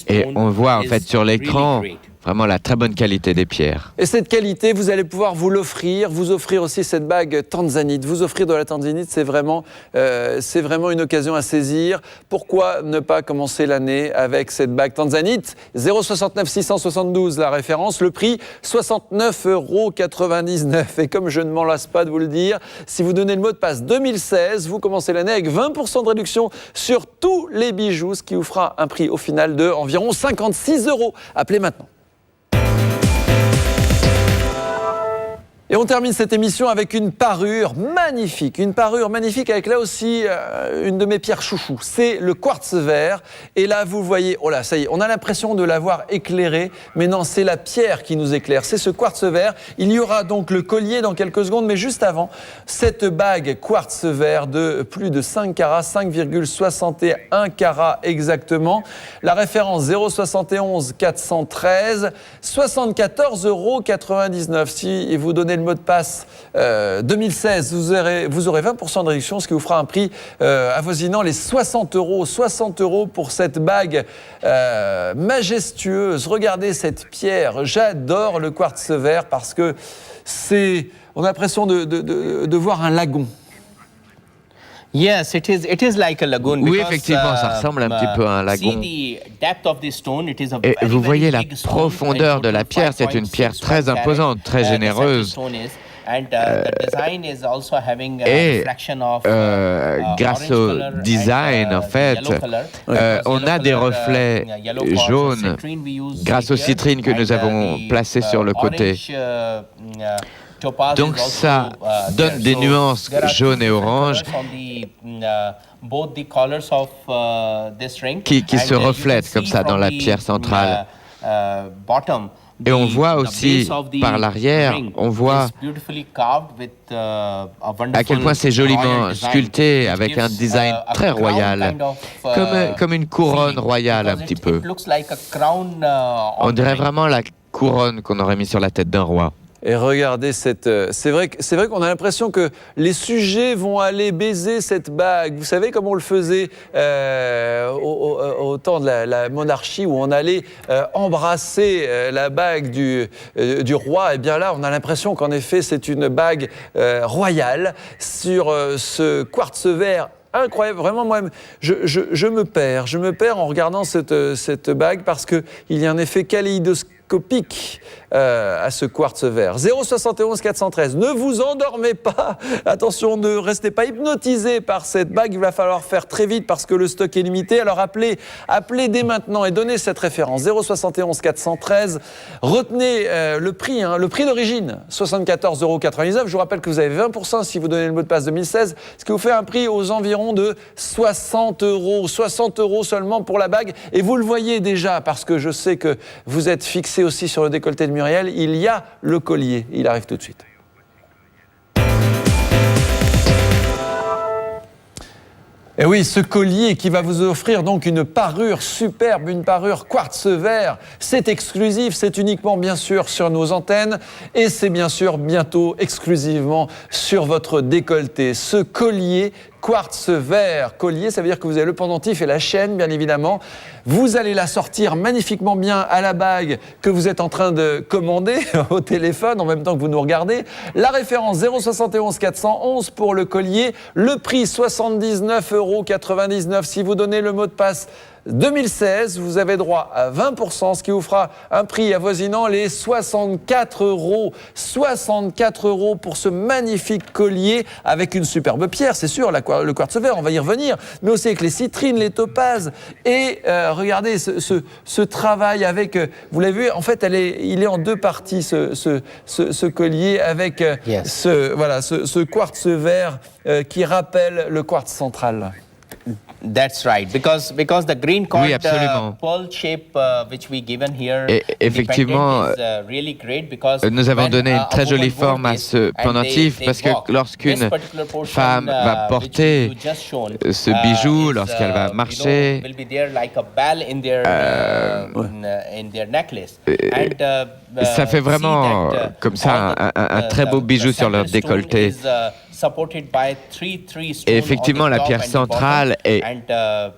Et on voit en fait sur l'écran vraiment la très bonne qualité des pierres. Et cette qualité, vous allez pouvoir vous l'offrir, vous offrir aussi cette bague tanzanite. Vous offrir de la tanzanite, c'est vraiment une occasion à saisir. Pourquoi ne pas commencer l'année avec cette bague tanzanite? 069 672 la référence, le prix 69,99 €. Et comme je ne m'en lasse pas de vous le dire, si vous donnez le mot de passe 2016, vous commencez l'année avec 20% de réduction sur tous les bijoux, ce qui vous fera un prix au final de environ 56 €. Appelez maintenant. Et on termine cette émission avec une parure magnifique avec là aussi une de mes pierres chouchous. C'est le quartz vert. Et là, vous voyez, oh là, ça y est, on a l'impression de l'avoir éclairé. Mais non, c'est la pierre qui nous éclaire. C'est ce quartz vert. Il y aura donc le collier dans quelques secondes. Mais juste avant, cette bague quartz vert de plus de 5 carats, 5,61 carats exactement. La référence 071 413, 74,99 €. Si vous donnez le mot de passe 2016, vous aurez 20% de réduction, ce qui vous fera un prix avoisinant les 60 €. 60 € pour cette bague majestueuse. Regardez cette pierre. J'adore le quartz vert parce que on a l'impression de voir un lagon. Yes, it is like a lagoon. Oui, effectivement, ça ressemble un petit peu à un lagon. Et vous voyez la profondeur de la pierre, c'est une pierre très imposante, très généreuse. Et grâce au design, en fait, on a des reflets jaunes grâce aux citrines que nous avons placées sur le côté. Donc ça donne des nuances jaunes et oranges qui se reflètent comme ça dans la pierre centrale. Et on voit aussi par l'arrière, on voit à quel point c'est joliment sculpté avec un design très royal, comme une couronne royale un petit peu. On dirait vraiment la couronne qu'on aurait mis sur la tête d'un roi. Et regardez c'est vrai qu'on a l'impression que les sujets vont aller baiser cette bague. Vous savez comme on le faisait au temps de la monarchie où on allait embrasser la bague du roi. Et bien là, on a l'impression qu'en effet, c'est une bague royale sur ce quartz vert. Incroyable, vraiment moi je me perds en regardant cette bague parce qu'il y a un effet kaléidoscopique à ce quartz vert. 071 413, ne vous endormez pas, attention, ne restez pas hypnotisés par cette bague, il va falloir faire très vite parce que le stock est limité, alors appelez dès maintenant et donnez cette référence, 071 413, retenez le prix d'origine, 74,99 €, je vous rappelle que vous avez 20% si vous donnez le mot de passe 2016, ce qui vous fait un prix aux environs de 60 €, 60 € seulement pour la bague, et vous le voyez déjà parce que je sais que vous êtes fixé aussi sur le décolleté de Muriel, il y a le collier, il arrive tout de suite. Et oui, ce collier qui va vous offrir donc une parure superbe, une parure quartz vert, c'est exclusif, c'est uniquement bien sûr sur nos antennes et c'est bien sûr bientôt exclusivement sur votre décolleté. Ce collier quartz vert, collier, ça veut dire que vous avez le pendentif et la chaîne, bien évidemment. Vous allez la sortir magnifiquement bien à la bague que vous êtes en train de commander au téléphone en même temps que vous nous regardez. La référence 071 411 pour le collier. Le prix 79,99 € si vous donnez le mot de passe 2016, vous avez droit à 20%, ce qui vous fera un prix avoisinant les 64 €. 64 € pour ce magnifique collier avec une superbe pierre, c'est sûr, le quartz vert, on va y revenir, mais aussi avec les citrines, les topazes. Et regardez ce travail avec, vous l'avez vu, en fait, il est en deux parties, ce collier avec ce quartz vert qui rappelle le quartz central. That's right, because the green cord pearl shape which we given here, effectivement, really great because nous avons donné une très jolie forme à ce pendentif parce que lorsqu'une femme va porter ce bijou, lorsqu'elle va marcher, ça fait vraiment comme ça un très beau bijou sur leur décolleté. Et effectivement, la pierre centrale est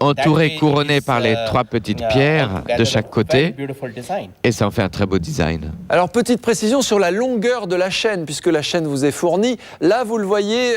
entourée, couronnée par les trois petites pierres de chaque côté, et ça en fait un très beau design. Alors, petite précision sur la longueur de la chaîne, puisque la chaîne vous est fournie. Là, vous le voyez,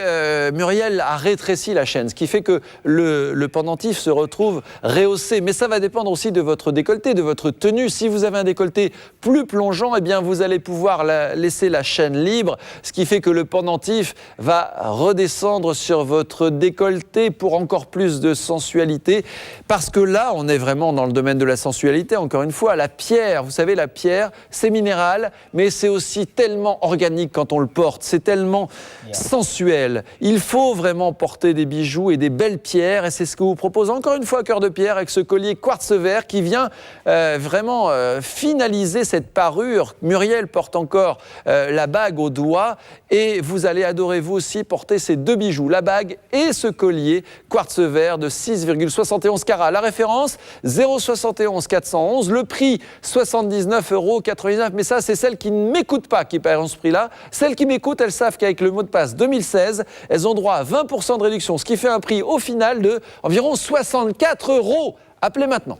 Muriel a rétréci la chaîne, ce qui fait que le pendentif se retrouve rehaussé. Mais ça va dépendre aussi de votre décolleté, de votre tenue. Si vous avez un décolleté plus plongeant, eh bien, vous allez pouvoir laisser la chaîne libre, ce qui fait que le pendentif va redescendre sur votre décolleté pour encore plus de sensualité, parce que là, on est vraiment dans le domaine de la sensualité. Encore une fois, la pierre, vous savez, la pierre, c'est minéral, mais c'est aussi tellement organique quand on le porte, c'est tellement sensuel. Il faut vraiment porter des bijoux et des belles pierres, et c'est ce que vous propose encore une fois Cœur de Pierre avec ce collier quartz vert qui vient vraiment finaliser cette parure. Muriel porte encore la bague au doigt, et vous allez adorer vous aussi porter ces deux bijoux, la bague et ce collier quartz vert de 6,71 carats. La référence 071 411, le prix 79,99 €. Mais ça, c'est celles qui ne m'écoutent pas qui paieront ce prix-là. Celles qui m'écoutent, elles savent qu'avec le mot de passe 2016, elles ont droit à 20% de réduction, ce qui fait un prix au final de environ 64 €. Appelez maintenant.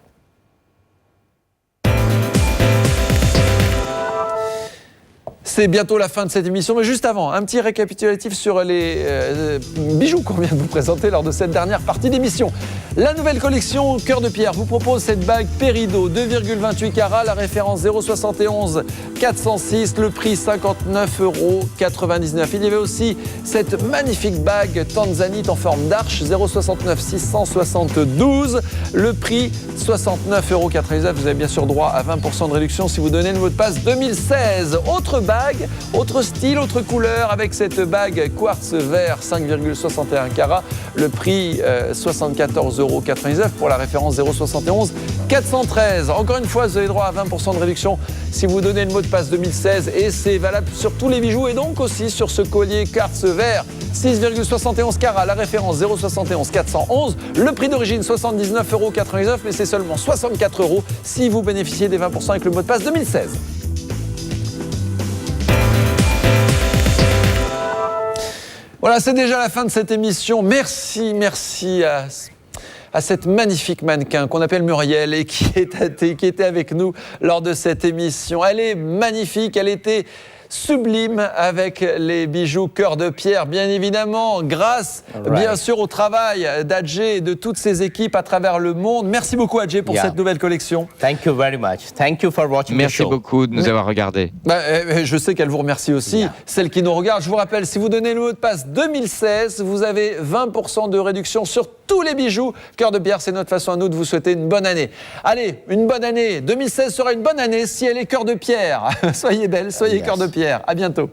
C'est bientôt la fin de cette émission, mais juste avant, un petit récapitulatif sur les bijoux qu'on vient de vous présenter lors de cette dernière partie d'émission. La nouvelle collection Cœur de Pierre vous propose cette bague Peridot 2,28 carats, la référence 0,71 406, le prix 59,99 €. Il y avait aussi cette magnifique bague Tanzanite en forme d'arche 0,69 672, le prix 69,99 €. Vous avez bien sûr droit à 20% de réduction si vous donnez le mot de passe 2016. Autre bague, autre style, autre couleur avec cette bague quartz vert 5,61 carats, le prix 74,99 € pour la référence 0,71 413. Encore une fois, vous avez droit à 20% de réduction si vous donnez le mot de passe 2016 et c'est valable sur tous les bijoux et donc aussi sur ce collier quartz vert 6,71 carats, la référence 0,71 411, le prix d'origine 79,99 €, mais c'est seulement 64 € si vous bénéficiez des 20% avec le mot de passe 2016. Voilà, c'est déjà la fin de cette émission. Merci à cette magnifique mannequin qu'on appelle Muriel et qui était avec nous lors de cette émission. Elle est magnifique, elle était sublime avec les bijoux Cœur de Pierre, bien évidemment, grâce bien sûr au travail d'Adjé et de toutes ses équipes à travers le monde. Merci beaucoup Adjé pour cette nouvelle collection. Thank you very much. Thank you for watching the show. Merci beaucoup de nous avoir regardés. Je sais qu'elle vous remercie aussi, celle qui nous regarde. Je vous rappelle, si vous donnez le mot de passe 2016, vous avez 20% de réduction sur tous les bijoux Cœur de Pierre. C'est notre façon à nous de vous souhaiter une bonne année. Allez, une bonne année. 2016 sera une bonne année si elle est Cœur de Pierre. Soyez belle, soyez Cœur de Pierre. À bientôt.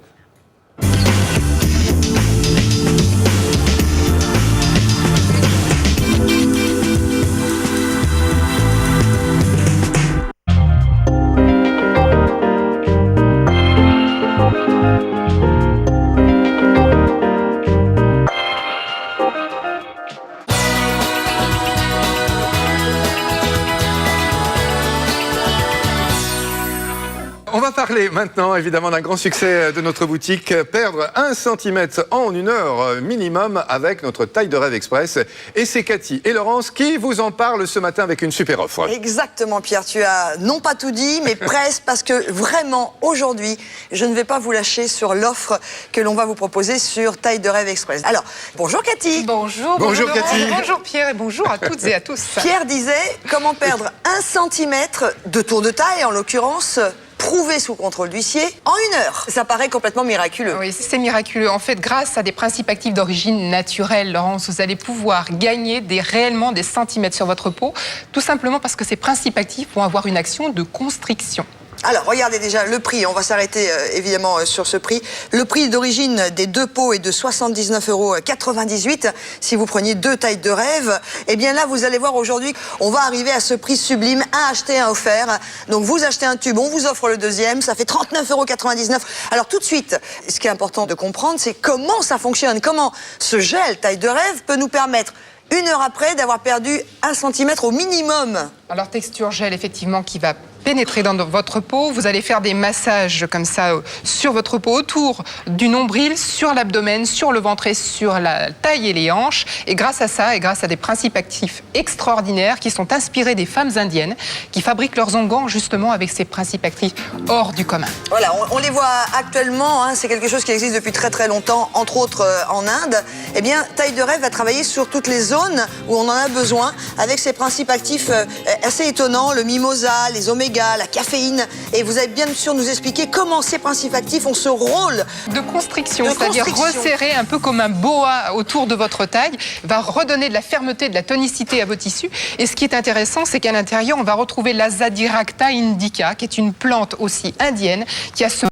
On va parler maintenant évidemment d'un grand succès de notre boutique, perdre 1 cm en 1 heure minimum avec notre taille de rêve express. Et c'est Cathy et Laurence qui vous en parlent ce matin avec une super offre. Exactement Pierre, tu as non pas tout dit mais presque, parce que vraiment aujourd'hui je ne vais pas vous lâcher sur l'offre que l'on va vous proposer sur taille de rêve express. Alors bonjour Cathy. Bonjour Cathy. Bonjour Pierre et bonjour à toutes et à tous. Pierre disait comment perdre 1 cm de tour de taille en l'occurrence, prouvé sous contrôle d'huissier en 1 heure. Ça paraît complètement miraculeux. Oui, c'est miraculeux. En fait, grâce à des principes actifs d'origine naturelle, Laurence, vous allez pouvoir gagner réellement des centimètres sur votre peau, tout simplement parce que ces principes actifs vont avoir une action de constriction. Alors, regardez déjà le prix. On va s'arrêter évidemment sur ce prix. Le prix d'origine des 2 pots est de 79,98 € si vous preniez 2 tailles de rêve. Et bien là, vous allez voir aujourd'hui, on va arriver à ce prix sublime, un acheté, un offert. Donc vous achetez un tube, on vous offre le deuxième, ça fait 39,99 €. Alors tout de suite, ce qui est important de comprendre, c'est comment ça fonctionne, comment ce gel taille de rêve peut nous permettre 1 heure après d'avoir perdu 1 cm au minimum. Alors texture gel effectivement qui va pénétrer dans votre peau. Vous allez faire des massages comme ça sur votre peau, autour du nombril, sur l'abdomen, sur le ventre et sur la taille et les hanches. Et grâce à ça, et grâce à des principes actifs extraordinaires qui sont inspirés des femmes indiennes qui fabriquent leurs onguents justement avec ces principes actifs hors du commun. Voilà, on les voit actuellement, c'est quelque chose qui existe depuis très très longtemps, entre autres en Inde. Eh bien, Taille de Rêve va travailler sur toutes les zones où on en a besoin avec ces principes actifs assez étonnants, le mimosa, les oméga, la caféine, et vous allez bien sûr nous expliquer comment ces principes actifs ont ce rôle de constriction, c'est-à-dire resserrer un peu comme un boa autour de votre taille, va redonner de la fermeté, de la tonicité à vos tissus. Et ce qui est intéressant, c'est qu'à l'intérieur, on va retrouver la Zadiracta indica, qui est une plante aussi indienne, qui a ce